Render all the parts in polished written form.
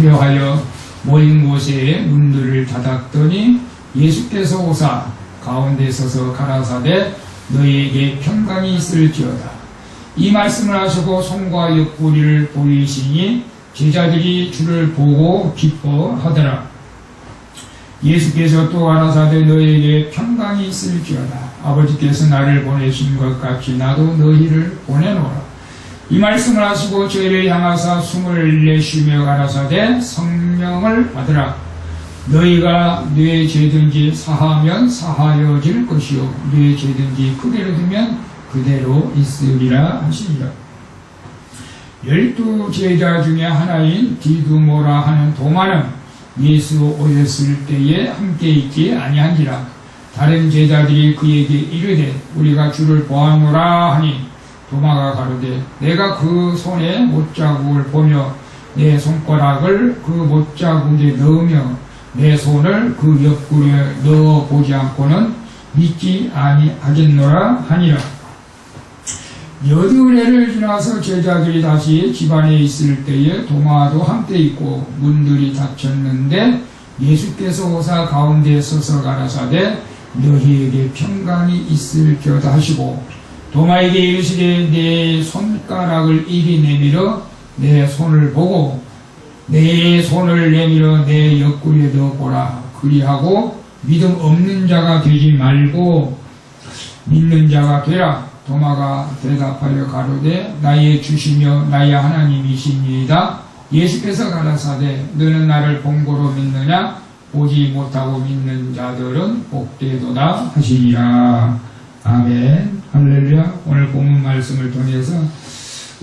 수료하여 모인 곳에 문들을 닫았더니 예수께서 오사 가운데 서서 가라사대 너희에게 평강이 있을지어다. 이 말씀을 하시고 손과 옆구리를 보이시니 제자들이 주를 보고 기뻐하더라. 예수께서 또 가라사대 너희에게 평강이 있을지어다. 아버지께서 나를 보내신 것 같이 나도 너희를 보내노라. 이 말씀을 하시고 저희를 향하사 숨을 내쉬며 가라사대 성령을 받으라. 너희가 네 죄든지 사하면 사하여질 것이요 네 죄든지 그대로 두면 그대로 있으리라 하시니라. 12 제자 중에 하나인 디두모라 하는 도마는 예수 오셨을 때에 함께 있지 아니한지라. 다른 제자들이 그에게 이르되 우리가 주를 보았노라 하니 도마가 가로되 내가 그 손에 못자국을 보며 내 손가락을 그 못자국에 넣으며 내 손을 그 옆구리에 넣어 보지 않고는 믿지 아니하겠노라 하니라. 여드레를 지나서 제자들이 다시 집안에 있을 때에 도마도 함께 있고 문들이 닫혔는데 예수께서 오사 가운데 서서 가라사대 너희에게 평강이 있을지어다 하시고 도마에게 이르시되 내 손가락을 이리 내밀어 내 손을 보고 내 손을 내밀어 내 옆구리에 넣어보라. 그리하고 믿음 없는 자가 되지 말고 믿는 자가 되라. 도마가 대답하여 가로되 나의 주시며 나의 하나님이시니이다. 예수께서 가라사대 너는 나를 본고로 믿느냐? 보지 못하고 믿는 자들은 복되도다 하시니라. 아멘. 할렐루야. 오늘 본문 말씀을 통해서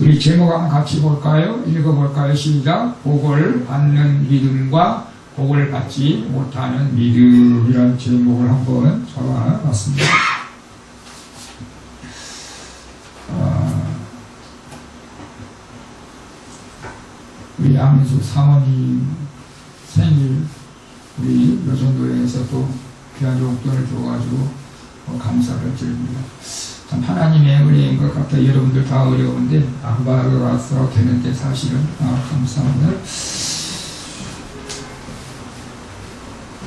우리 제목 한번 같이 볼까요? 읽어볼까요? 시작. 복을 받는 믿음과 복을 받지 못하는 믿음이라는 제목을 한번 잡아봤습니다. 우리 양민수 사모님 생일 우리 여성도에서 또 귀한 용돈을 줘가지고 감사를 드립니다. 참 하나님의 은혜인 것 같아요. 여러분들 다 어려운데 안 받아서 되는데 사실은 감사합니다.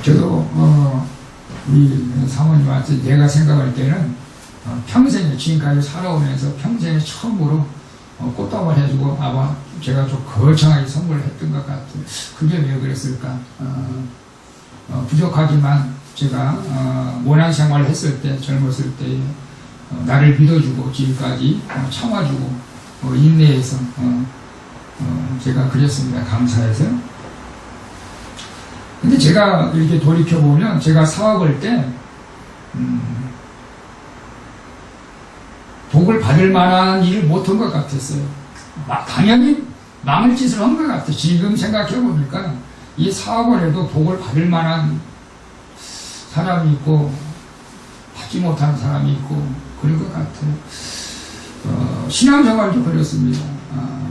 저도 우리 사모님한테 내가 생각할 때는 평생에 지금까지 살아오면서 평생에 처음으로 꽃다발 해주고 아마 제가 좀 거창하게 선물을 했던 것 같아요. 그게 왜 그랬을까? 부족하지만 제가 모난생활을 했을 때 젊었을 때 나를 믿어주고 지금까지 참아주고 인내해서 제가 그랬습니다. 감사해서. 근데 제가 이렇게 돌이켜보면 제가 사업할 때 복을 받을 만한 일을 못한 것 같았어요. 당연히 망할 짓을 한 것 같아요. 지금 생각해보니까 이 사업을 해도 복을 받을 만한 사람이 있고 받지 못한 사람이 있고 그런 것 같아요. 신앙생활도 그렇습니다.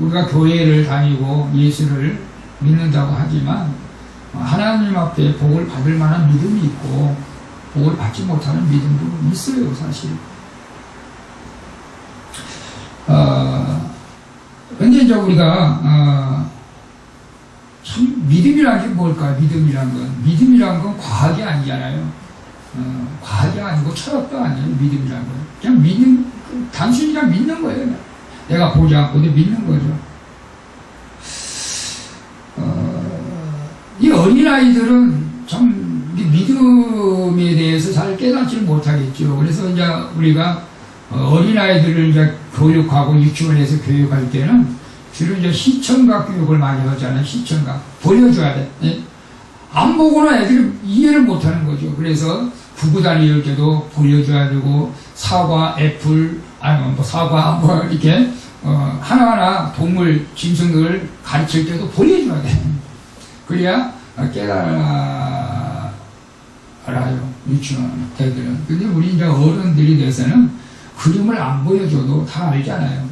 우리가 교회를 다니고 예수를 믿는다고 하지만 하나님 앞에 복을 받을 만한 믿음이 있고 복을 받지 못하는 믿음도 있어요. 사실. 근데 이제 우리가 참 믿음이란 게 뭘까요? 믿음이란 건 과학이 아니잖아요. 과학이 아니고 철학도 아니에요. 믿음이란 건 그냥 단순히 그냥 믿는 거예요. 내가 보지 않고도 믿는 거죠. 이 어린아이들은 참 믿음에 대해서 잘 깨닫지 못하겠죠. 그래서 이제 우리가 어린아이들을 이제 교육하고 유치원에서 교육할 때는 주로 이제 시청각 교육을 많이 하잖아요. 시청각. 보여줘야 돼. 예? 안 보고는 애들이 이해를 못 하는 거죠. 그래서 구구단위 열 때도 보여줘야 되고, 사과, 애플, 아니면 뭐 사과, 뭐 이렇게, 하나하나 동물, 짐승을 가르칠 때도 보여줘야 돼. 그래야 깨달아요. 유치원 애들은. 근데 우리 이제 어른들이 돼서는 그림을 안 보여줘도 다 알잖아요.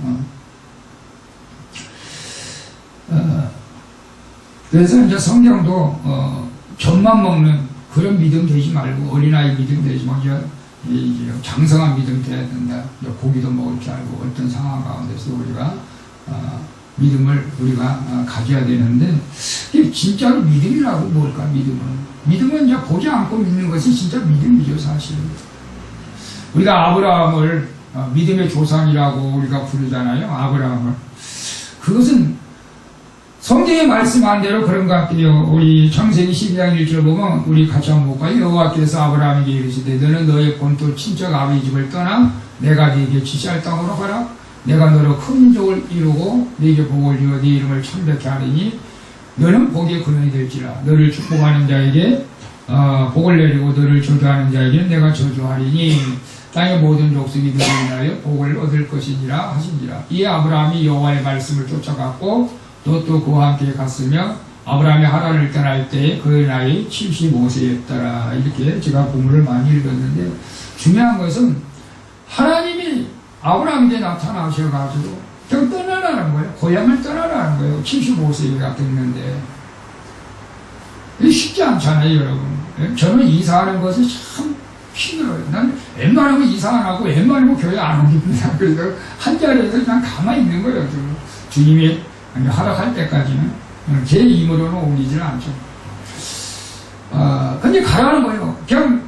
그래서 이제 성경도 젖만 먹는 그런 믿음 되지 말고 어린아이 믿음 되지 말고 이제 장성한 믿음 돼야 된다. 고기도 먹을 줄 알고 어떤 상황 가운데서 우리가 믿음을 우리가 가져야 되는데, 진짜로 믿음이라고 뭘까, 믿음은? 믿음은 이제 보지 않고 믿는 것이 진짜 믿음이죠, 사실은. 우리가 아브라함을 믿음의 조상이라고 우리가 부르잖아요, 아브라함을. 그것은 성경에 말씀한 대로 그런 것 같아요. 우리 창세기 12장 1절 보면 우리 같이 한번 볼까요? 여호와께서 아브라함에게 이르시되 너는 너의 본토 친척 아버지 집을 떠나 내가 네게 지시할 땅으로 가라. 내가 너로 큰 민족을 이루고 네게 복을 주어 네 이름을 천백케 하리니 너는 복의 근원이 될지라. 너를 축복하는 자에게 복을 내리고 너를 저주하는 자에게 내가 저주하리니 땅의 모든 족속이 너를 인하여 복을 얻을 것이니라 하시니라. 이에 아브라함이 여호와의 말씀을 쫓아갔고 또 그와 함께 갔으며 아브라함이 하란을 떠날 때 그의 나이 75세였더라. 이렇게 제가 본문을 많이 읽었는데, 중요한 것은 하나님이 아브라함에게 나타나셔가지고 그냥 떠나라는 거예요. 고향을 떠나라는 거예요. 75세가 됐는데. 이게 쉽지 않잖아요, 여러분. 저는 이사하는 것이 참 힘들어요. 난 웬만하면 이사 안 하고 웬만하면 교회 안 옵니다. 그래서 한 자리에서 그냥 가만히 있는 거예요. 주님이 허락할 때까지는 제 힘으로는 옮기지는 않죠. 근데 가라는 거예요. 그냥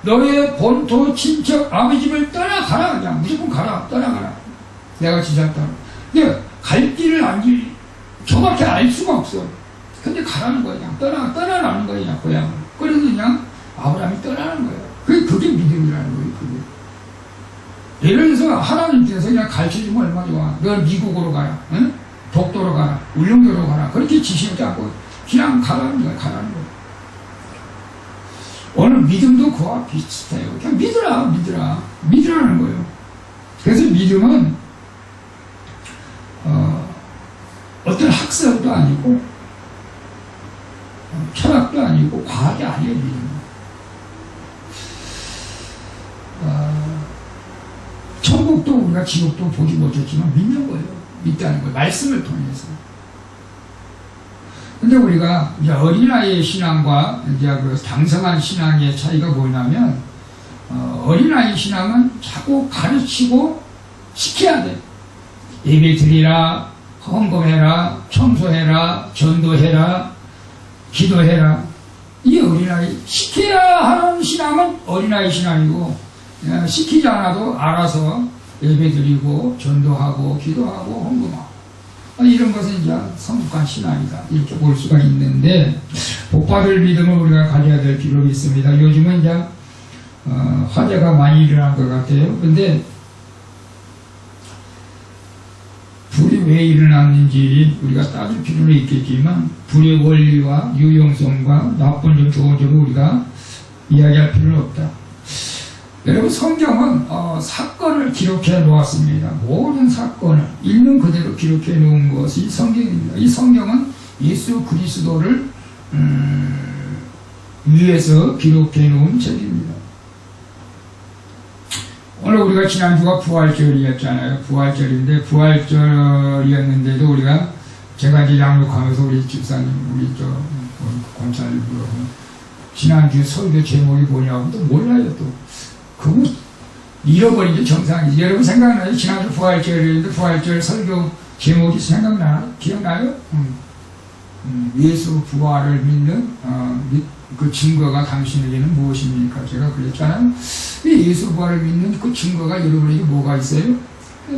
너의 본토 친척 아버지 집을 떠나가라. 그냥 무조건 가라. 떠나가라. 내가 지셨다. 근데 갈 길을 저밖에 알 수가 없어. 근데 가라는 거야. 그냥 떠나라는 거야. 그냥 고향을. 그래서 그냥 아브라함이 떠나는 거예요. 그게 믿음이라는 거예요. 그게. 예를 들어서 하나님께서 그냥 가르쳐주면 얼마나 좋아. 너 미국으로 가라. 응? 독도로 가라, 울릉도로 가라, 그렇게 지시하지 않고 그냥 가라는 거야, 가라는 거야. 오늘 믿음도 그와 비슷해요. 그냥 믿으라는 거예요. 그래서 믿음은 어떤 학설도 아니고 철학도 아니고 과학이 아니에요, 믿음은. 천국도 우리가 지옥도 보지 못했지만 믿는 거예요. 있다는 거예요. 말씀을 통해서. 근데 우리가 이제 어린아이의 신앙과 이제 그 장성한 신앙의 차이가 뭐냐면, 어린아이 신앙은 자꾸 가르치고 시켜야 돼. 예배 드리라, 헌금해라, 청소해라, 전도해라, 기도해라. 이 어린아이, 시켜야 하는 신앙은 어린아이 신앙이고, 시키지 않아도 알아서 예배드리고 전도하고 기도하고 헌금하고 이런 것은 이제 성숙한 신앙이다 이렇게 볼 수가 있는데, 복받을 믿음을 우리가 가져야 될 필요가 있습니다. 요즘은 이제 화제가 많이 일어난 것 같아요. 근데 불이 왜 일어났는지 우리가 따질 필요는 있겠지만 불의 원리와 유용성과 나쁜 점 좋은 점을 우리가 이야기할 필요는 없다. 여러분, 성경은 사건을 기록해 놓았습니다. 모든 사건을 있는 그대로 기록해 놓은 것이 성경입니다. 이 성경은 예수 그리스도를 위해서 기록해 놓은 책입니다. 오늘 우리가 지난주가 부활절이었잖아요. 부활절인데, 부활절이었는데도 우리가 제가 이제 양육하면서 우리 집사님, 우리 권사님 물어보면 지난주 설교 제목이 뭐냐고 또 몰라요. 또 그거 잃어버린 게 정상이지. 여러분 생각나요? 지난주 부활절이었는데 부활절 설교 제목이 생각나요? 기억나요? 예수 부활을 믿는 그 증거가 당신에게는 무엇입니까? 제가 그랬잖아요. 예수 부활을 믿는 그 증거가 여러분에게 뭐가 있어요?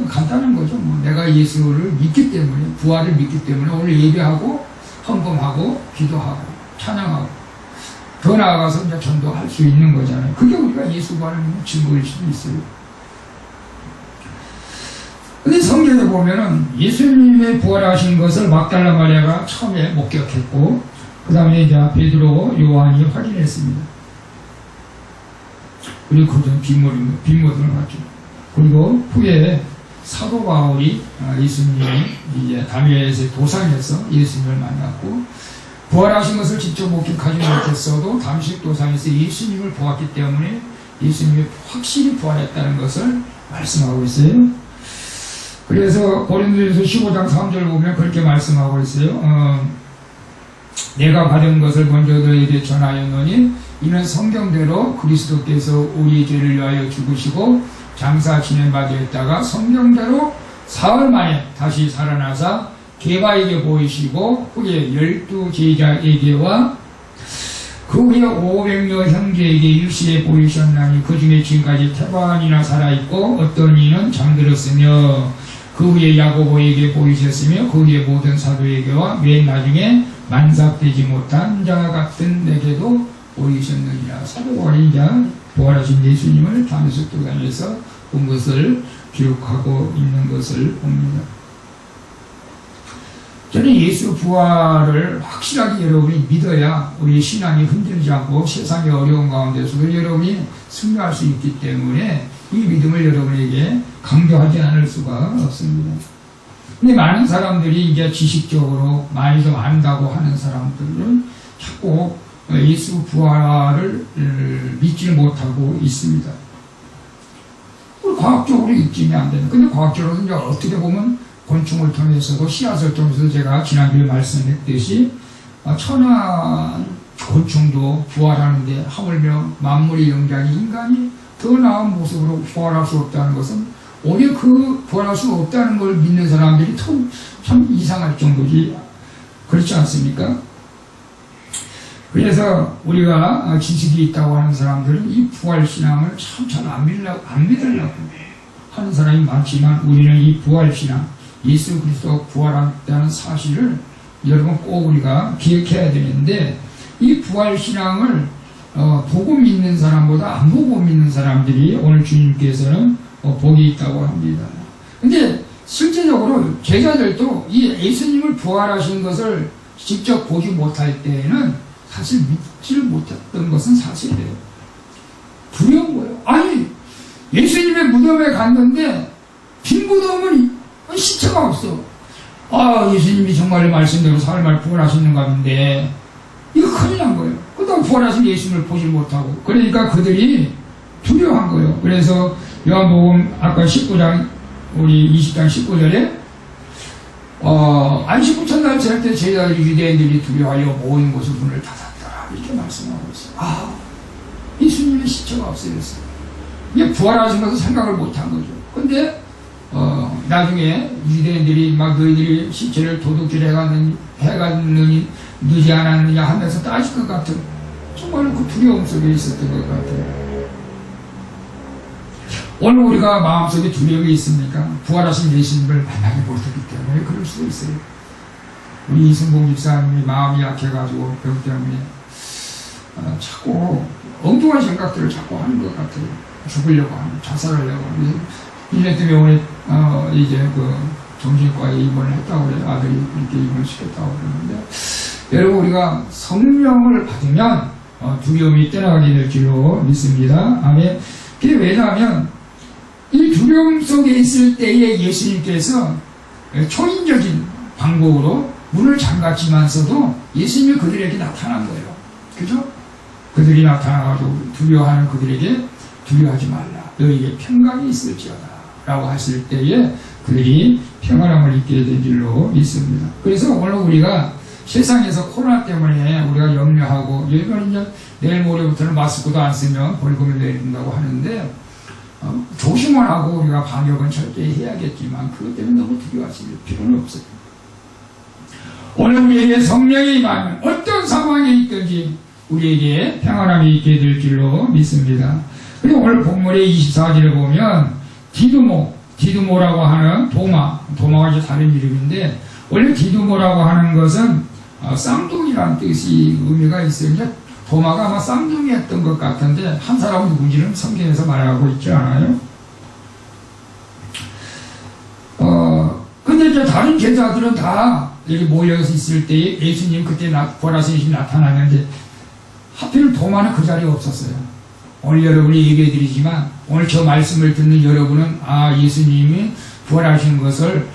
간단한 거죠. 내가 예수를 믿기 때문에, 부활을 믿기 때문에 오늘 예배하고 헌금하고 기도하고 찬양하고 더 나아가서 이제 전도할 수 있는 거잖아요. 그게 우리가 예수 부활을 믿는 증거일 수도 있어요. 근데 성경에 보면은 예수님의 부활하신 것을 막달라 마리아가 처음에 목격했고, 그 다음에 이제 베드로, 요한이 확인했습니다. 그리고 그전 빈모습을 봤죠. 그리고 후에 사도 바울이 예수님이 이제 다메섹 도상에서 예수님을 만났고, 부활하신 것을 직접 목격하지 못했어도 다메섹 도상에서 예수님을 보았기 때문에 예수님이 확실히 부활했다는 것을 말씀하고 있어요. 그래서 고린도전서 15장 3절 보면 그렇게 말씀하고 있어요. 내가 받은 것을 먼저 너에게 전하였노니 이는 성경대로 그리스도께서 우리 죄를 위하여 죽으시고 장사 지낸 바 되었다가 성경대로 사흘 만에 다시 살아나사 게바에게 보이시고 후에 12제자에게와 그 후에 500여 형제에게 일시에 보이셨나니 그 중에 지금까지 태반이나 살아있고 어떤 이는 잠들었으며 그 후에 야고보에게 보이셨으며 그 후에 모든 사도에게와 맨 나중에 만삭되지 못한 자 같은 내게도 보이셨느니라. 사도 바울이 이제 부활하신 예수님을 다메섹 도상에서 본 것을 기록하고 있는 것을 봅니다. 저는 예수 부활을 확실하게 여러분이 믿어야 우리 신앙이 흔들리지 않고 세상의 어려운 가운데서도 여러분이 승리할 수 있기 때문에 이 믿음을 여러분에게 강조하지 않을 수가 없습니다. 근데 많은 사람들이 이제 지식적으로 많이 좀 안다고 하는 사람들은 자꾸 예수 부활을 믿지 못하고 있습니다. 과학적으로 입증이 안 되는. 근데 과학적으로 이제 어떻게 보면 곤충을 통해서도 씨앗을 통해서 제가 지난주에 말씀했듯이 천한 곤충도 부활하는데 하물며 만물의 영장이 인간이 더 나은 모습으로 부활할 수 없다는 것은 오히려 그 부활할 수 없다는 걸 믿는 사람들이 참 이상할 정도지. 그렇지 않습니까? 그래서 우리가 지식이 있다고 하는 사람들은 이 부활신앙을 참 잘 안 믿으려고 하는 사람이 많지만 우리는 이 부활신앙, 예수 그리스도 부활한다는 사실을 여러분 꼭 우리가 기억해야 되는데 이 부활신앙을 보고 믿는 사람보다 안 보고 믿는 사람들이 오늘 주님께서는 복이 있다고 합니다. 근데 실제적으로 제자들도 이 예수님을 부활하신 것을 직접 보지 못할 때에는 사실 믿지를 못했던 것은 사실이에요. 두려운 거예요. 아니 예수님의 무덤에 갔는데 빈 무덤은 시체가 없어. 예수님이 정말 말씀대로 사흘 부활하시는가 본데 이거 큰일 난 거예요. 그다음 부활하신 예수님을 보지 못하고 그러니까 그들이 두려워한 거예요. 그래서 요한복음 아까 19장 우리 20장 19절에 안식 첫날 지날 때 제자들이 유대인들이 두려워하여 모인 곳에 문을 닫았더라 이렇게 말씀하고 있어요. 예수님의 시체가 없어졌어요. 이게 부활하신 것을 생각을 못한 거죠. 근데 나중에 유대인들이 막 너희들이 시체를 도둑질 해갔느니 늦지 않았느냐 하면서 따질 것 같은 정말 그 두려움 속에 있었던 것 같아요. 오늘 우리가 마음속에 두려움이 있습니까? 부활하신 예수님을 만나게 못하기 때문에 그럴 수도 있어요. 우리 이승봉 집사님이 마음이 약해가지고 병 때문에 자꾸 엉뚱한 생각들을 자꾸 하는 것 같아요. 죽으려고 하는, 자살하려고 하는. 1년 때문에 오늘 이제 그 정신과에 입원을 했다고 그래요. 아들이 이렇게 입원시켰다고 그러는데 여러분 우리가 성령을 받으면 두려움이 떠나가게 될 줄로 믿습니다. 아멘. 그게 왜냐하면 이 두려움 속에 있을 때에 예수님께서 초인적인 방법으로 문을 잠갔지만서도 예수님이 그들에게 나타난 거예요. 그죠? 그들이 나타나가지고 두려워하는 그들에게 두려워하지 말라. 너에게 평강이 있을지어다. 라고 하실 때에 그들이 평안함을 잊게 된 줄로 믿습니다. 그래서 오늘 우리가 세상에서 코로나 때문에 우리가 염려하고 여기는 이제 내일 모레부터는 마스크도 안 쓰면 벌금을 내린다고 하는데 조심을 하고 우리가 방역은 철저히 해야겠지만 그것 때문에 너무 두려워하실 필요는 없어요. 오늘 우리에게 성령이 임하면 어떤 상황에 있든지 우리에게 평안함이 있게 될 줄로 믿습니다. 그리고 오늘 본문의 24절에 보면 디두모라고 하는 도마가 이제 다른 이름인데 원래 디두모라고 하는 것은 쌍둥이라는 뜻이 의미가 있어요. 이제 도마가 아마 쌍둥이였던 것 같은데 한 사람은 누군지는 성경에서 말하고 있지 않아요. 근데 이제 다른 제자들은 다 여기 모여서 있을 때 예수님 그때 부활하신 예수님 나타났는데 하필 도마는 그 자리에 없었어요. 오늘 여러분이 얘기해 드리지만 오늘 저 말씀을 듣는 여러분은 예수님이 부활하신 것을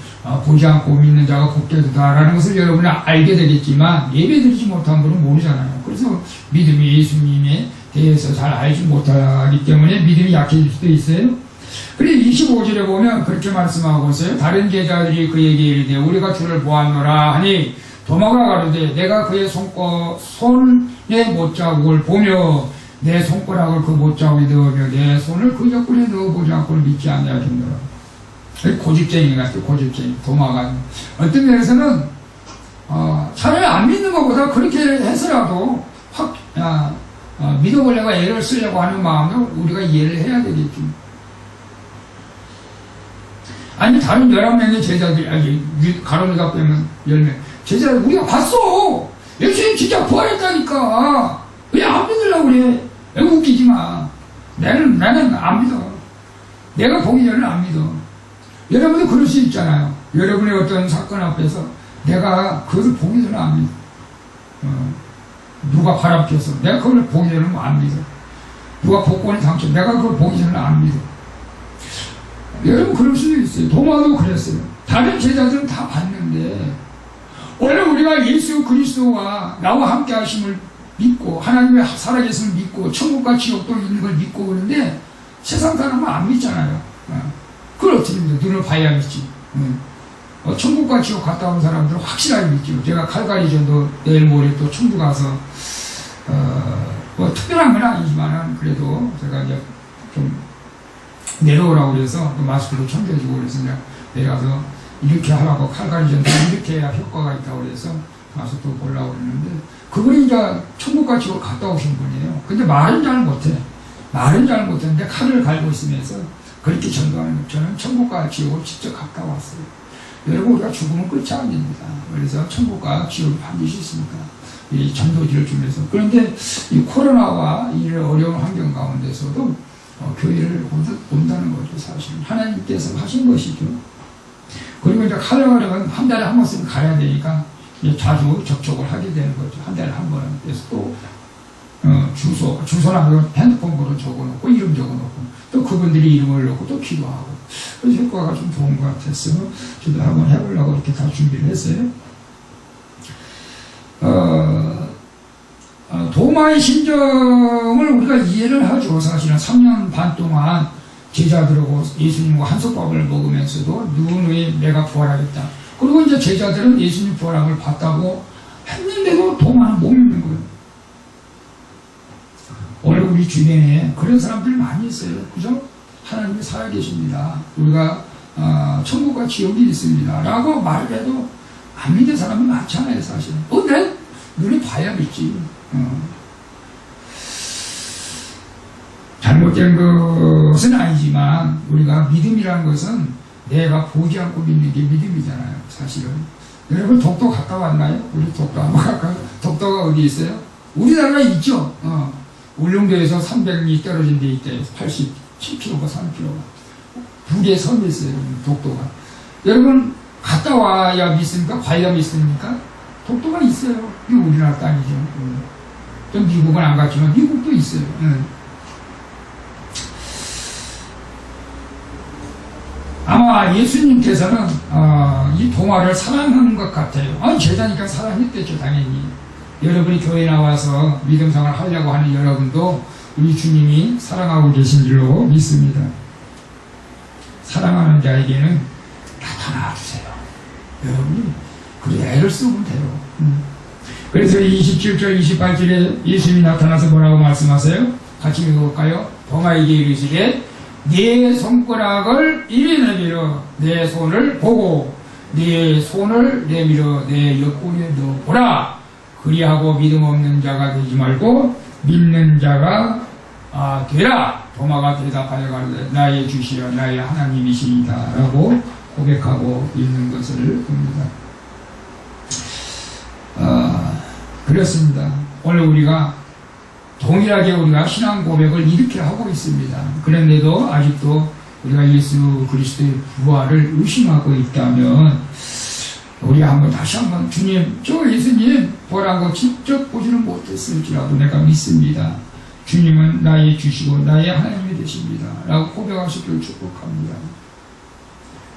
보지 않고 믿는 자가 복되다라는 것을 여러분이 알게 되겠지만 예배드리지 못한 분은 모르잖아요. 그래서 믿음이 예수님에 대해서 잘 알지 못하기 때문에 믿음이 약해질 수도 있어요. 그리고 25절에 보면 그렇게 말씀하고 있어요. 다른 제자들이 그에게 이르되 우리가 주를 보았노라 하니 도마가 가로되 내가 그의 손의 못자국을 보며 내 손가락을 그 못자국에 넣으며 내 손을 그 옆구리에 넣어보지 않고는 믿지 않냐 하더라. 고집쟁이 같아요. 고집쟁이. 도마가. 어떤 면에서는 차라리 안 믿는 것보다 그렇게 해서라도 확 믿어보려고 애를 쓰려고 하는 마음도 우리가 이해를 해야 되겠죠. 아니 다른 11명의 제자들이 가론유다 빼면 10명 제자들 우리가 봤어. 예수님 진짜 부활했다니까. 왜 안 믿으려고 그래. 왜 웃기지 마. 나는 안 믿어. 내가 보기 전에는 안 믿어. 여러분도 그럴 수 있잖아요. 여러분의 어떤 사건 앞에서 내가 그것을 보기 전에 안 믿어. 누가 바람 펴서 내가 그걸 보기 전에는 안 믿어. 누가 복권이 당첨 내가 그걸 보기 전에는 안 믿어. 여러분 그럴 수도 있어요. 도마도 그랬어요. 다른 제자들은 다 봤는데 원래 우리가 예수 그리스도와 나와 함께 하심을 믿고 하나님의 살아계심을 믿고 천국과 지옥도 있는 걸 믿고 그러는데 세상 사람은 안 믿잖아요. 그걸 어떻게 믿어? 눈을 봐야 믿지. 천국과 지옥 갔다 온 사람들은 확실하게 믿죠. 제가 칼가리전도 내일 모레 또 천국 가서 뭐 특별한 건 아니지만은 그래도 제가 이제 좀 내려오라고 그래서 또 마스크도 챙겨주고 그래서 내가 내려가서 이렇게 하라고 칼가리전도 이렇게 해야 효과가 있다고 그래서 가서 또 보려고 그랬는데 그분이 이제 천국과 지옥 갔다 오신 분이에요. 근데 말은 잘 못해. 말은 잘 못했는데 칼을 갈고 있으면서 그렇게 전도하는 거. 저는 천국과 지옥을 직접 갔다 왔어요. 여러분 우리가 죽으면 끝이 아닙니다. 그래서 천국과 지옥이 반드시 있으니까 이 전도지를 주면서 그런데 이 코로나와 이 어려운 환경 가운데서도 교회를 온다는 거죠. 사실 하나님께서 하신 것이죠. 그리고 이제 가려면 한 달에 한 번씩 가야 되니까 자주 접촉을 하게 되는 거죠. 한 달에 한 번은. 그래서 또 주소나 핸드폰으로 적어놓고 이름 적어놓고 또 그분들이 이름을 넣고 또 기도하고 그래서 효과가 좀 좋은 것 같아서 저도 한번 해보려고 이렇게 다 준비를 했어요. 도마의 심정을 우리가 이해를 하죠. 사실은 3년 반 동안 제자들하고 예수님과 한솥밥을 먹으면서도 누구는 내가 부활하겠다. 그리고 이제 제자들은 예수님 부활함을 봤다고 했는데도 도마는 못 믿는 거예요. 오늘 우리 주변에 그런 사람들이 많이 있어요. 그죠? 하나님이 살아계십니다. 우리가 천국과 지옥이 있습니다. 라고 말을 해도 안 믿는 사람이 많잖아요. 사실은. 내 눈에 봐야 믿지. 잘못된 것은 아니지만 우리가 믿음이라는 것은 내가 보지 않고 믿는 게 믿음이잖아요. 사실은. 여러분 독도 갔다 왔나요? 우리 독도 한번 갈까요? 독도가 어디 있어요? 우리나라에 있죠. 울릉도에서 300리 떨어진 데 있대요. 87km가 3km가. 북에 섬이 있어요. 독도가. 여러분 갔다 와야 믿습니까? 과연 믿습니까? 독도가 있어요. 이게 우리나라 땅이죠. 좀 미국은 안 갔지만 미국도 있어요. 아마 예수님께서는 이 동화를 사랑하는 것 같아요. 제자니까 사랑했겠죠. 당연히. 여러분이 교회 나와서 믿음생활 하려고 하는 여러분도 우리 주님이 사랑하고 계신 줄로 믿습니다. 사랑하는 자에게는 나타나 주세요. 여러분이 그래 애를 쓰면 돼요. 그래서 27절 28절에 예수님이 나타나서 뭐라고 말씀하세요? 같이 읽어볼까요? 도마에게 이르시되 네 손가락을 이리 내밀어 내 손을 보고 네 손을 내밀어 내 옆구리에 넣어보라. 그리하고 믿음 없는 자가 되지 말고 믿는 자가 되라. 도마가 대답하여 가로되 나의 주시여 나의 하나님이시이다 라고 고백하고 있는 것을 봅니다. 그렇습니다. 오늘 우리가 동일하게 우리가 신앙 고백을 이렇게 하고 있습니다. 그런데도 아직도 우리가 예수 그리스도의 부활을 의심하고 있다면 우리 다시 한번 주님, 저 예수님 부활한 거 직접 보지는 못했을지라도 내가 믿습니다. 주님은 나의 주시고 나의 하나님이 되십니다. 라고 고백하시길 축복합니다.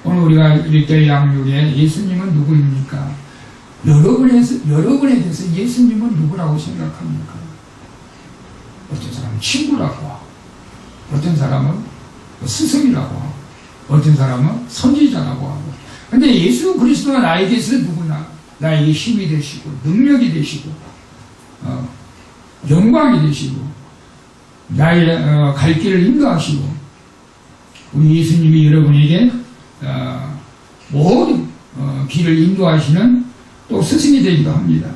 오늘 우리가 1절 양육에 예수님은 누구입니까? 여러분에 대해서 예수님은 누구라고 생각합니까? 어떤 사람은 친구라고 하고, 어떤 사람은 스승이라고 하고, 어떤 사람은 선지자라고 하고. 근데 예수 그리스도가 나에게서 누구나 나에게 힘이 되시고, 능력이 되시고, 영광이 되시고, 나의 갈 길을 인도하시고, 우리 예수님이 여러분에게 모든 길을 인도하시는 또 스승이 되기도 합니다.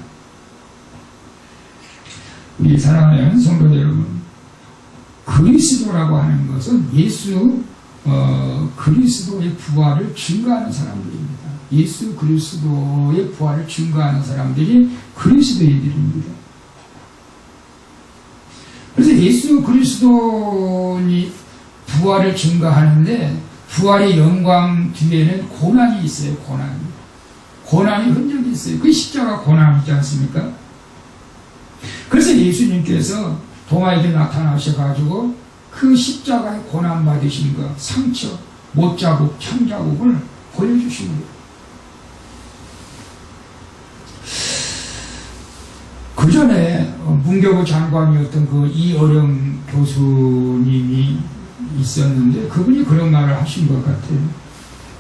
우리 사랑하는 성도 여러분, 그리스도라고 하는 것은 예수 그리스도의 부활을 증거하는 사람들입니다. 예수 그리스도의 부활을 증거하는 사람들이 그리스도인들입니다. 그래서 예수 그리스도니 부활을 증거하는데 부활의 영광 뒤에는 고난이 있어요. 고난이 흔적이 있어요. 그 십자가 고난이지 않습니까? 그래서 예수님께서 도마에게 나타나셔가지고 그 십자가의 고난 받으신 것, 상처, 못자국, 창자국을 보여주신 거예요. 그 전에 문교부 장관이었던 그 이어령 교수님이 있었는데 그분이 그런 말을 하신 것 같아요.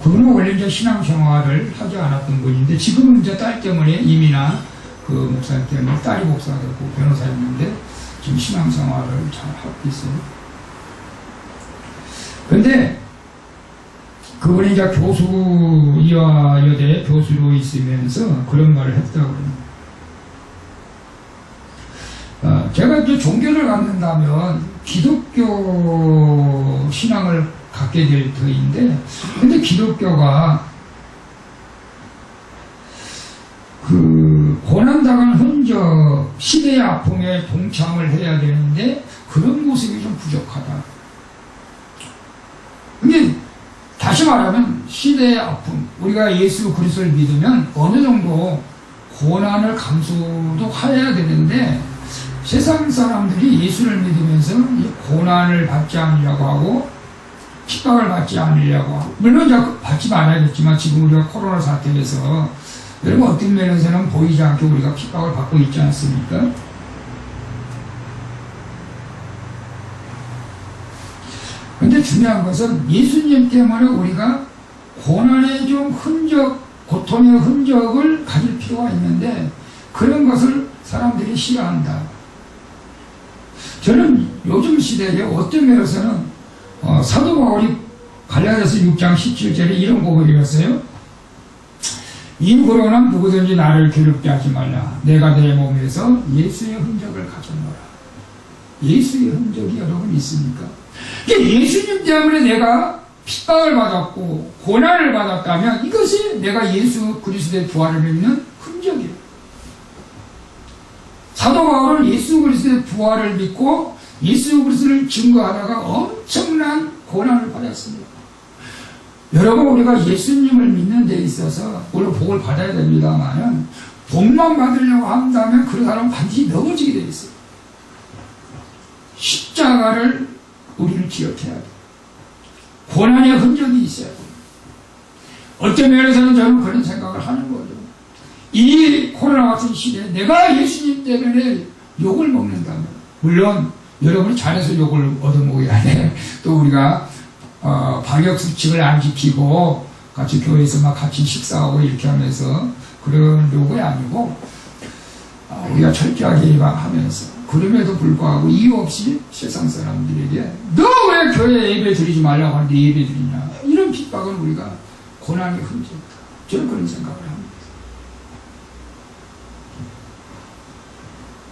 그분은 원래 이제 신앙생활을 하지 않았던 분인데 지금은 이제 딸 때문에 이민아 그 목사님 때문에 딸이 목사가 됐고 변호사였는데 지금 신앙생활을 잘 하고 있어요. 근데 그분이 이제 이화여대 교수로 있으면서 그런 말을 했다고 해요. 제가 이제 종교를 갖는다면 기독교 신앙을 갖게 될 터인데, 근데 기독교가 그 고난당한 흔적, 시대의 아픔에 동참을 해야 되는데 그런 모습이 좀 부족하다. 근데 다시 말하면 시대의 아픔, 우리가 예수 그리스도를 믿으면 어느 정도 고난을 감수도 해야 되는데 세상 사람들이 예수를 믿으면서 고난을 받지 않으려고 하고 핍박을 받지 않으려고 하고, 물론 받지 말아야겠지만 지금 우리가 코로나 사태에서 여러분 어떤 면에서는 보이지 않게 우리가 핍박을 받고 있지 않습니까? 근데 중요한 것은 예수님 때문에 우리가 고난의 좀 흔적, 고통의 흔적을 가질 필요가 있는데 그런 것을 사람들이 싫어한다. 저는 요즘 시대에 어떤 면에서는 사도 바울이 갈라디아서 6장 17절에 이런 고백을 했어요. 이후로는 누구든지 나를 괴롭게 하지 말라. 내가 내 몸에서 예수의 흔적을 가졌노라. 예수의 흔적이 여러분 있습니까? 예수님 때문에 내가 핍박을 받았고 고난을 받았다면 이것이 내가 예수 그리스도의 부활을 믿는 흔적이에요. 사도 바울은 예수 그리스도의 부활을 믿고 예수 그리스도를 증거하다가 엄청난 고난을 받았습니다. 여러분, 우리가 예수님을 믿는 데 있어서 물론 복을 받아야 됩니다만 복만 받으려고 한다면 그 사람은 반드시 넘어지게 되어 있어요. 십자가를 우리는 기억해야 돼요. 고난의 흔적이 있어야 돼요. 어떤 면에서는 저는 그런 생각을 하는 거죠. 이 코로나 같은 시대에 내가 예수님 때문에 욕을 먹는다면, 물론 여러분이 잘해서 욕을 얻어먹어야 돼. 또 우리가 방역수칙을 안 지키고 같이 교회에서 막 같이 식사하고 이렇게 하면서 그런 욕이 아니고 우리가 철저하게 예방하면서, 그럼에도 불구하고 이유 없이 세상 사람들에게 너 왜 교회 예배 드리지 말라고 하는데 예배 드리냐, 이런 핍박은 우리가 고난의 흔적이다. 저는 그런 생각을 합니다.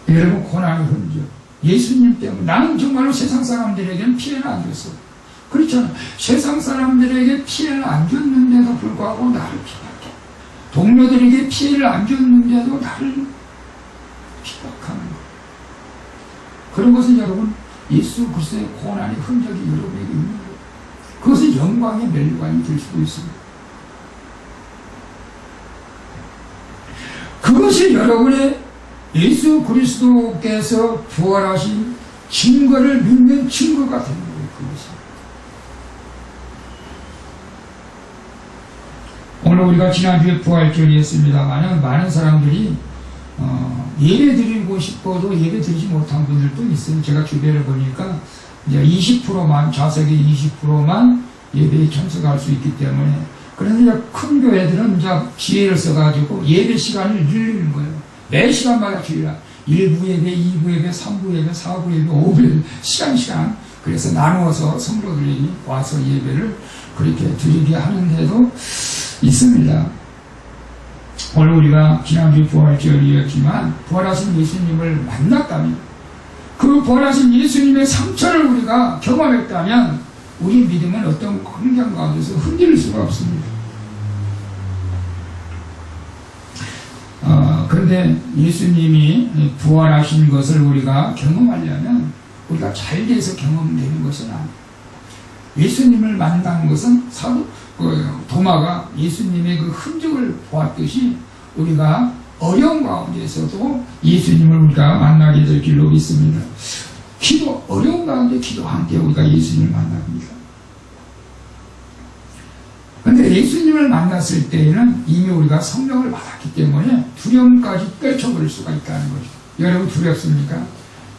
여러분, 고난의 흔적, 예수님 때문에 나는 정말로 세상 사람들에게는 피해는 안 줬어. 그렇잖아. 세상 사람들에게 피해를 안 줬는데도 불구하고 나를 핍박해. 동료들에게 피해를 안 줬는데도 나를 핍박하는 거. 그런 것은 여러분 예수 그리스도의 고난의 흔적이 여러분에게 있는 거예요. 그것은 영광의 멸류관이 될 수도 있습니다. 그것이 여러분의 예수 그리스도께서 부활하신 증거를 믿는 증거가 되는 거예요. 그것이. 오늘 우리가 지난주에 부활절이었습니다만 많은 사람들이 예배 드리고 싶어도 예배 드리지 못한 분들도 있어요. 제가 주변을 보니까 이제 20%만, 좌석의 20%만 예배에 참석할 수 있기 때문에, 그런데 큰 교회들은 이제 지혜를 써가지고 예배 시간을 늘리는 거예요. 매 시간마다 주일날 1부 예배, 2부 예배, 3부 예배, 4부 예배, 5부 예배, 시간. 그래서 나누어서 성도들이 와서 예배를 그렇게 드리게 하는 데도 있습니다. 오늘 우리가 지난주 부활절이었지만 부활하신 예수님을 만났다면, 그 부활하신 예수님의 상처를 우리가 경험했다면 우리 믿음은 어떤 환경 가운데서 흔들릴 수가 없습니다. 그런데 예수님이 부활하신 것을 우리가 경험하려면 우리가 잘 돼서 경험되는 것은 아니에요. 예수님을 만난 것은 도마가 예수님의 그 흔적을 보았듯이 우리가 어려운 가운데에서도 예수님을 우리가 만나게 될 길로 믿습니다. 어려운 가운데 기도할 때 우리가 예수님을 만납니다. 그런데 예수님을 만났을 때에는 이미 우리가 성령을 받았기 때문에 두려움까지 떨쳐버릴 수가 있다는 거죠. 여러분 두렵습니까?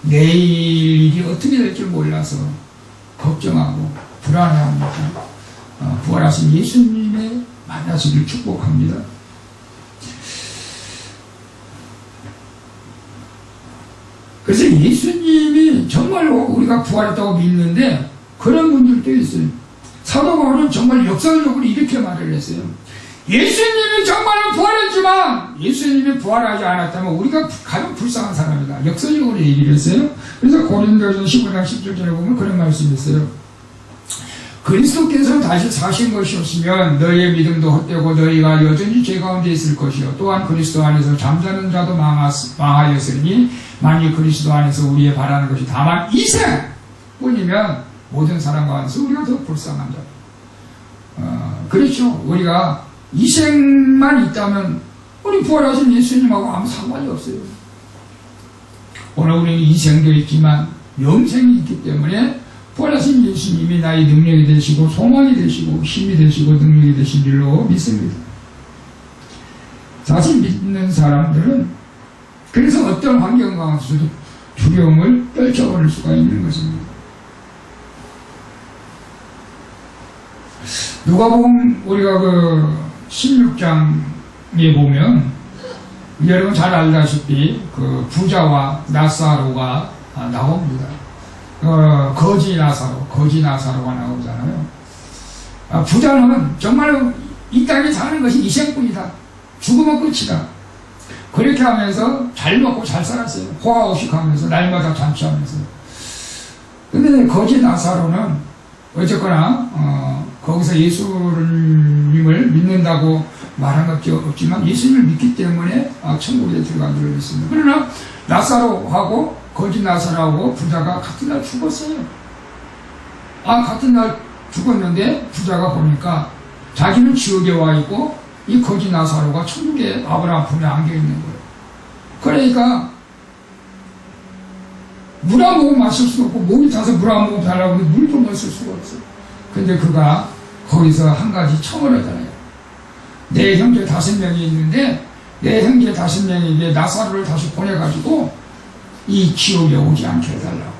내일이 어떻게 될지 몰라서 걱정하고 불안해합니다. 부활하신 예수님의 만나시길 축복합니다. 그래서 예수님이 정말로 우리가 부활했다고 믿는데 그런 분들도 있어요. 사도 바울은 정말 역설적으로 이렇게 말을 했어요. 예수님이 정말로 부활했지만 예수님이 부활하지 않았다면 우리가 가장 불쌍한 사람이다. 역설적으로 얘기를 했어요. 그래서 고린도전 15장 10절에 보면 그런 말씀이 있어요. 그리스도께서 다시 사신 것이었으면 너희의 믿음도 헛되고 너희가 여전히 죄 가운데 있을 것이요. 또한 그리스도 안에서 잠자는 자도 망하였으니 만일 그리스도 안에서 우리의 바라는 것이 다만 이생뿐이면 모든 사람 가운데서 우리가 더 불쌍한 자. 그렇죠. 우리가 이생만 있다면 우리 부활하신 예수님하고 아무 상관이 없어요. 오늘 우리는 이생도 있지만 영생이 있기 때문에 부활하신 예수님이 나의 능력이 되시고 소망이 되시고 힘이 되시고 능력이 되신 줄로 믿습니다. 사실 믿는 사람들은 그래서 어떤 환경 가운데서도 두려움을 떨쳐버릴 수가 있는 것입니다. 누가복음 우리가 그 16장에 보면 여러분 잘 알다시피 그 부자와 나사로가 나옵니다. 거지 나사로가 나오잖아요. 부자는 정말 이 땅에 사는 것이 이생뿐이다. 죽으면 끝이다. 그렇게 하면서 잘 먹고 잘 살았어요. 호화호식하면서 날마다 잔치하면서. 근데 거지 나사로는 어쨌거나 거기서 예수님을 믿는다고 말한 것이 없지만 예수님을 믿기 때문에 천국에 들어간 줄로 믿습니다. 그러나 나사로하고 거지 나사로하고 부자가 같은 날 죽었어요. 같은 날 죽었는데 부자가 보니까 자기는 지옥에 와 있고 이 거지 나사로가 천국에 아브라함 품에 안겨 있는 거예요. 그러니까 물 한 모금 마실 수도 없고 목이 타서 물 한 모금 달라고 하는데 물도 마실 수가 없어요. 근데 그가 거기서 한 가지 청을 하잖아요. 내 형제 5명이 있는데 내 형제 5명에게 나사로를 다시 보내가지고 이 지옥에 오지 않게 해달라고.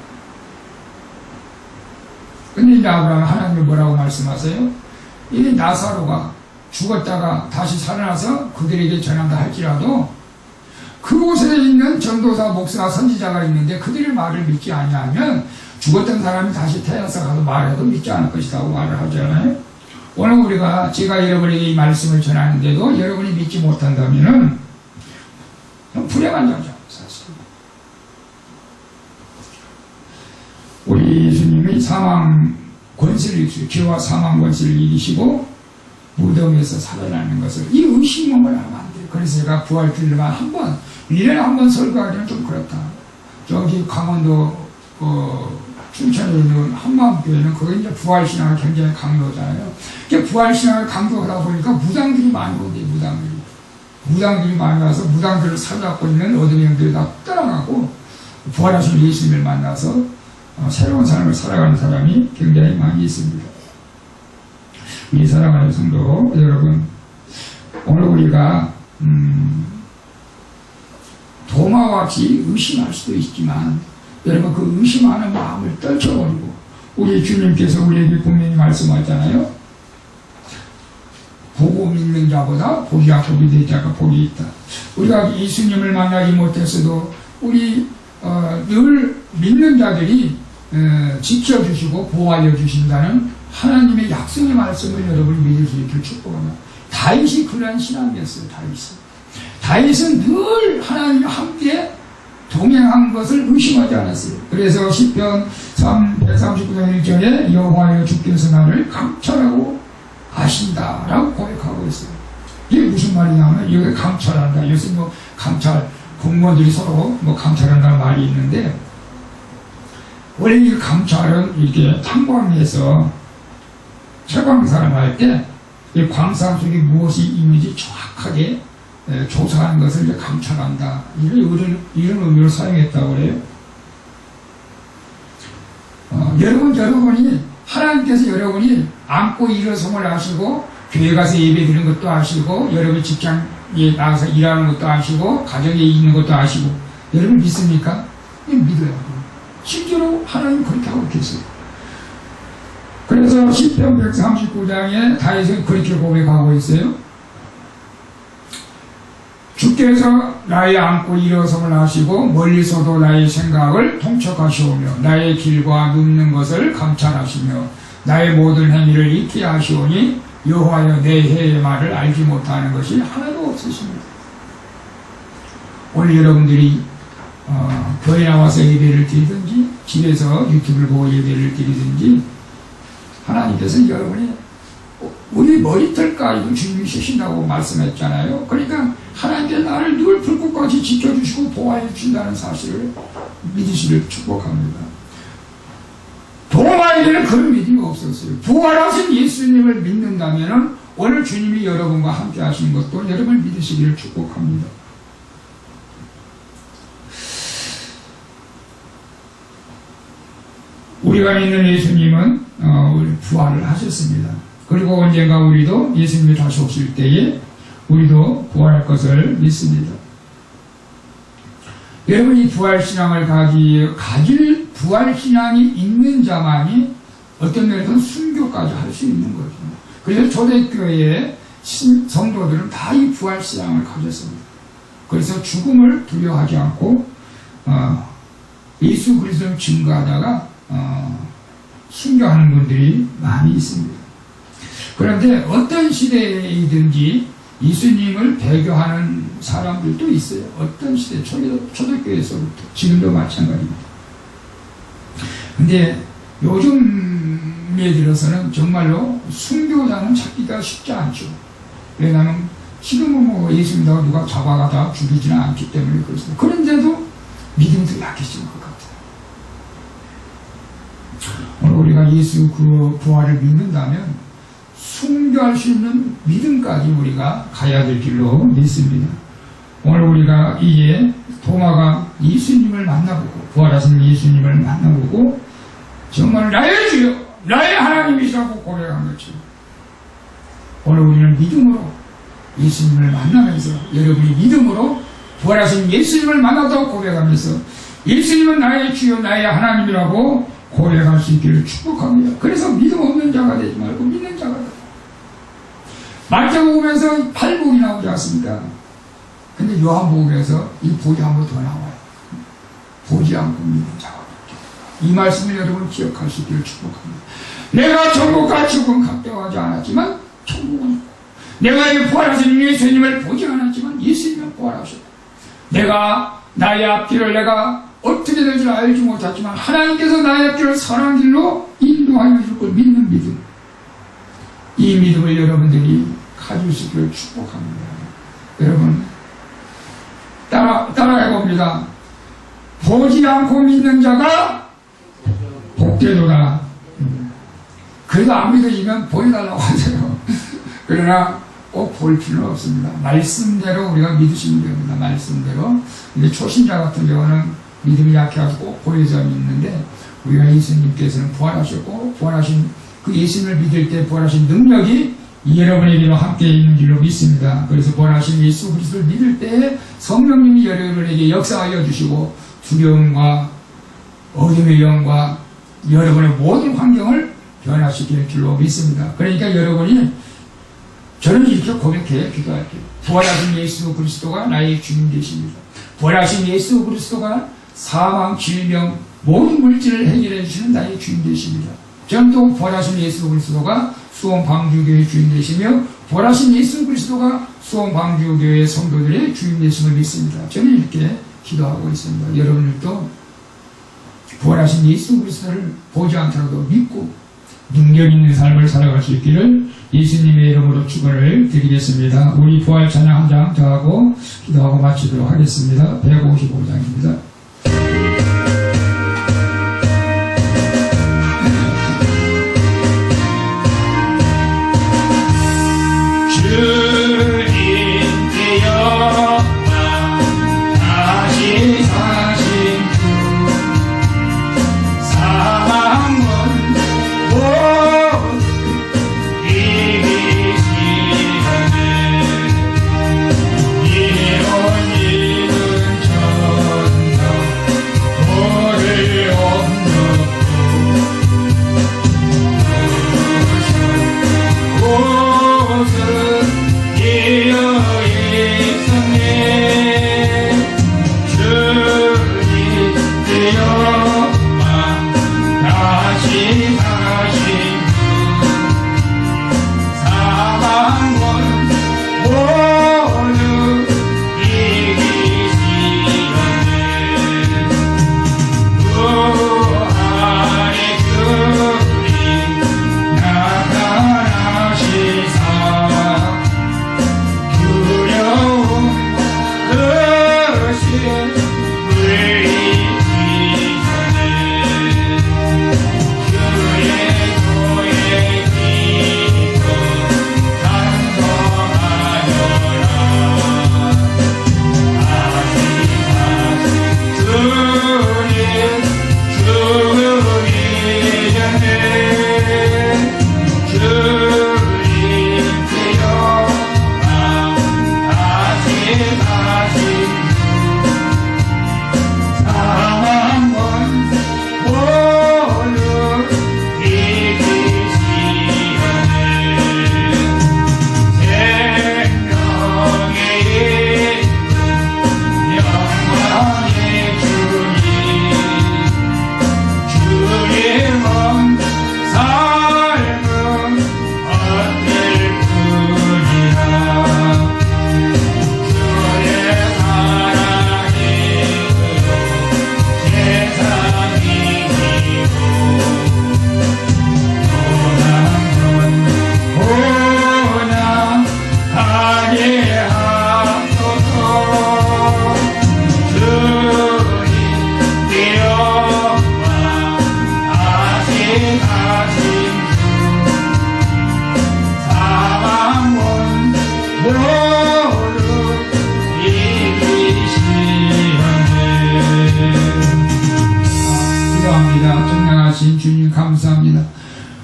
근데 이제 아브라함 하나님이 뭐라고 말씀하세요? 이 나사로가 죽었다가 다시 살아나서 그들에게 전한다 할지라도 그곳에 있는 전도사, 목사, 선지자가 있는데 그들의 말을 믿지 아니하면 죽었던 사람이 다시 태어나서 가서 말해도 믿지 않을 것이라고 말을 하잖아요. 오늘 제가 여러분에게 이 말씀을 전하는데도 여러분이 믿지 못한다면은 불행한 자죠, 사실. 우리 예수님이 사망 권세를 이기시고 죄와 사망 권세를 이기시고 무덤에서 살아나는 것을 이 의심을 하면 안 돼요. 그래서 제가 부활주일만 한 번, 1년에 한 번 설교하기는 좀 그렇다. 저기 강원도 춘천에 있는 한마음교회는 그거 이제 부활신앙을 굉장히 강조하잖아요. 부활신앙을 강조하다 보니까 무당들이 많이 오는데, 무당들이 많이 와서 무당들을 사로잡고 있는 어둠형들이 다 떠나가고 부활하신 예수님을 만나서 새로운 삶을 살아가는 사람이 굉장히 많이 있습니다. 이 사랑하는 성도 여러분, 오늘 우리가 도마와 같이 의심할 수도 있지만 여러분 그 의심하는 마음을 떨쳐버리고 우리 주님께서 우리에게 분명히 말씀하잖아요. 보고 믿는 자보다 보지 않고 믿는 자가 복이 있다. 우리가 예수님을 만나지 못했어도 우리 늘 믿는 자들이 지켜주시고 보호하여 주신다는 하나님의 약속의 말씀을 여러분이 믿을 수 있기를 축복합니다. 다윗이 그러한 신앙이었어요. 다윗은 늘 하나님과 함께 동행한 것을 의심하지 않았어요. 그래서 시편 139장 1절에 여호와여 주께서 나를 감찰하고 아신다라고 고백하고 있어요. 이게 무슨 말이냐면 여기 감찰한다. 요새 뭐 감찰 공무원들이 서로 뭐 감찰한다는 말이 있는데 원래 이 감찰은 이렇게 탄광에서 채광사를 할 때 이 광산 속에 무엇이 있는지 정확하게 조사하는 것을 이제 감찰한다. 이런 의미로 사용했다고 그래요. 여러분이 하나님께서 여러분이 안고 일어섬을 아시고 교회 가서 예배 드리는 것도 아시고 여러분 직장에 나가서 일하는 것도 아시고 가정에 있는 것도 아시고 여러분 믿습니까? 믿어요. 실제로 하나님 그렇게 하고 계세요. 그래서 시편 139장에 다윗은 그렇게 고백하고 있어요. 주께서 나의 안고 일어섬을 아시고 멀리서도 나의 생각을 통촉하시오며 나의 길과 눕는 것을 감찰하시며 나의 모든 행위를 익히 아시오니 여호와여 내 해의 말을 알지 못하는 것이 하나도 없으십니다. 오늘 여러분들이 교회 나와서 예배를 드리든지 집에서 유튜브를 보고 예배를 드리든지 하나님께서 여러분이 우리 머리털까지도 주님이 쓰신다고 말씀했잖아요. 그러니까 하나님께서 나를 늘 불꽃같이 지켜주시고 보호해 주신다는 사실을 믿으시길 축복합니다. 도마에게는 그런 믿음이 없었어요. 부활하신 예수님을 믿는다면 오늘 주님이 여러분과 함께 하신 것도 여러분을 믿으시기를 축복합니다. 우리가 믿는 예수님은 부활을 하셨습니다. 그리고 언젠가 우리도 예수님이 다시 오실 때에 우리도 부활할 것을 믿습니다. 여러분이 부활신앙을 가질 부활신앙이 있는 자만이 어떤 면에서는 순교까지 할 수 있는 거죠. 그래서 초대교회의 성도들은 다 이 부활신앙을 가졌습니다. 그래서 죽음을 두려워하지 않고 예수 그리스도를 증거하다가 순교하는 분들이 많이 있습니다. 그런데 어떤 시대이든지 예수님을 배교하는 사람들도 있어요. 어떤 시대, 초대교회에서부터 지금도 마찬가지입니다. 근데 요즘에 들어서는 정말로 순교자는 찾기가 쉽지 않죠. 왜냐하면 지금은 뭐 예수님다가 누가 잡아가다 죽이지는 않기 때문에 그렇습니다. 그런데도 믿음도 약해지는 것 같아요. 오늘 우리가 예수 그 부활을 믿는다면 순교할 수 있는 믿음까지 우리가 가야 될 길로 믿습니다. 오늘 우리가 이제 도마가 예수님을 만나보고 부활하신 예수님을 만나보고 정말 나의 주여 나의 하나님이시라고 고백한 거죠. 오늘 우리는 믿음으로 예수님을 만나면서 여러분이 믿음으로 부활하신 예수님을 만났다고 고백하면서 예수님은 나의 주여 나의 하나님이라고 고백할 수 있기를 축복합니다. 그래서 믿음 없는 자가 되지 말고 믿는 자가 되라. 마태복음에서 8복이 나오지 않습니까? 근데 요한복음에서 이 복이 한 번 더 나와요. 보지 않고 믿는 자가 되라. 이 말씀을 여러분 기억할 수 있기를 축복합니다. 내가 천국과 죽음 각도하지 않았지만 천국은 내가 이 부활하신 예수님을 보지 않았지만 예수님은 부활하셨다. 내가 나의 앞길을 내가 어떻게 될지 알지 못했지만 하나님께서 나의 앞길을 선한 길로 인도하여 줄 걸 믿는 믿음. 이 믿음을 여러분들이 가질 수 있기를 축복합니다. 여러분 따라해봅니다. 보지 않고 믿는 자가 복되도다. 그래도 안 믿어지면 보여달라고 하세요. 그러나 꼭 볼 필요는 없습니다. 말씀대로 우리가 믿으시면 됩니다. 말씀대로. 근데 초신자 같은 경우는 믿음이 약해서 꼭 보여져 있는데 우리가 예수님께서는 부활하셨고 부활하신 그 예수님을 믿을 때 부활하신 능력이 여러분에게도 함께 있는 줄로 믿습니다. 그래서 부활하신 예수 그리스도를 믿을 때 성령님이 여러분에게 역사하여 주시고 두려움과 어둠의 영과 여러분의 모든 환경을 변화시킬 줄로 믿습니다. 그러니까 여러분이 저는 이렇게 고백해 기도할게요. 부활하신 예수 그리스도가 나의 주님 되십니다. 부활하신 예수 그리스도가 사망, 질병, 모든 물질을 해결해 주시는 나의 주님 되십니다. 전도 부활하신 예수 그리스도가 수원 방주교회 주인 되시며 부활하신 예수 그리스도가 수원 방주교회 성도들의 주인 되심을 믿습니다. 저는 이렇게 기도하고 있습니다. 여러분들도 부활하신 예수 그리스도를 보지 않더라도 믿고 능력 있는 삶을 살아갈 수 있기를 예수님의 이름으로 축원을 드리겠습니다. 우리 부활 찬양 한 장 더 하고 기도하고 마치도록 하겠습니다. 155장입니다.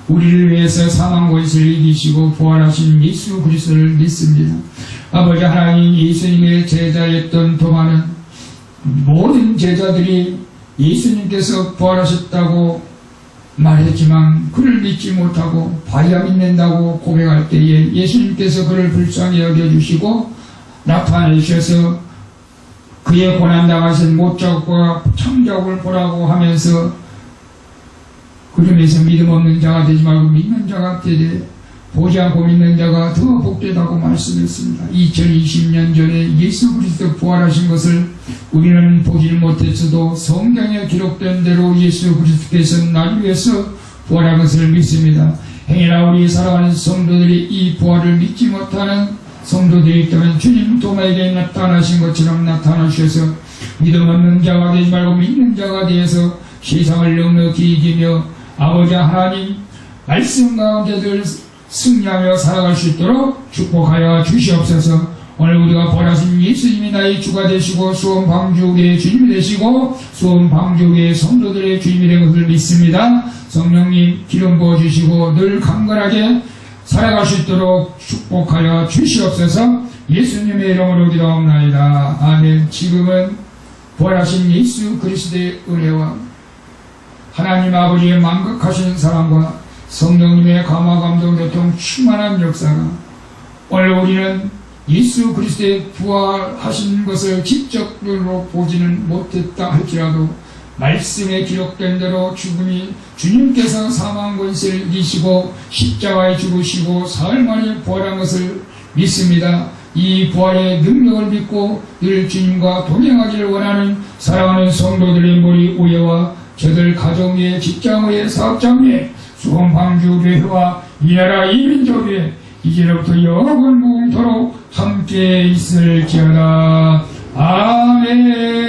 우리를 위해서 사망 권세를 이기시고 부활하신 예수 그리스도를 믿습니다. 아버지 하나님, 예수님의 제자였던 도마는 모든 제자들이 예수님께서 부활하셨다고 말했지만 그를 믿지 못하고 봐야 믿는다고 고백할 때에 예수님께서 그를 불쌍히 여겨주시고 나타내셔서 그의 고난당하신 못자국과 창자국을 보라고 하면서 그러면서 믿음 없는 자가 되지 말고 믿는 자가 되되 보지 않고 믿는 자가 더 복되다고 말씀했습니다. 2020년 전에 예수 그리스도 부활하신 것을 우리는 보지 못했어도 성경에 기록된 대로 예수 그리스도께서 나를 위해서 부활한 것을 믿습니다. 행여나 우리 살아가는 성도들이 이 부활을 믿지 못하는 성도들이 있다면 주님 도마에게 나타나신 것처럼 나타나셔서 믿음 없는 자가 되지 말고 믿는 자가 되어서 세상을 넉넉히 이기며 아버지 하나님 말씀 가운데 늘 승리하며 살아갈 수 있도록 축복하여 주시옵소서. 오늘 우리가 부활하신 예수님이 나의 주가 되시고 수원 방주교의 주님이 되시고 수원 방주교의 성도들의 주님이 된 것을 믿습니다. 성령님 기름 부어주시고 늘 강건하게 살아갈 수 있도록 축복하여 주시옵소서. 예수님의 이름으로 기도합니다. 아멘. 지금은 부활하신 예수 그리스도의 은혜와 하나님 아버지의 만극하신 사랑과 성령님의 감화 감동 교통 충만한 역사가 오늘 우리는 예수 그리스도의 부활하신 것을 직접적으로 보지는 못했다 할지라도 말씀에 기록된 대로 죽음이 주님께서 사망 권세를 이기시고 십자가에 죽으시고 사흘 만에 부활한 것을 믿습니다. 이 부활의 능력을 믿고 늘 주님과 동행하기를 원하는 사랑하는 성도들의 머리 위에와 저들 가정 위에 직장 위에 사업장 위에 수원방주교회와 이 나라 이민족 위에 이제부터 영원무궁토록 함께 있을지어다. 아멘.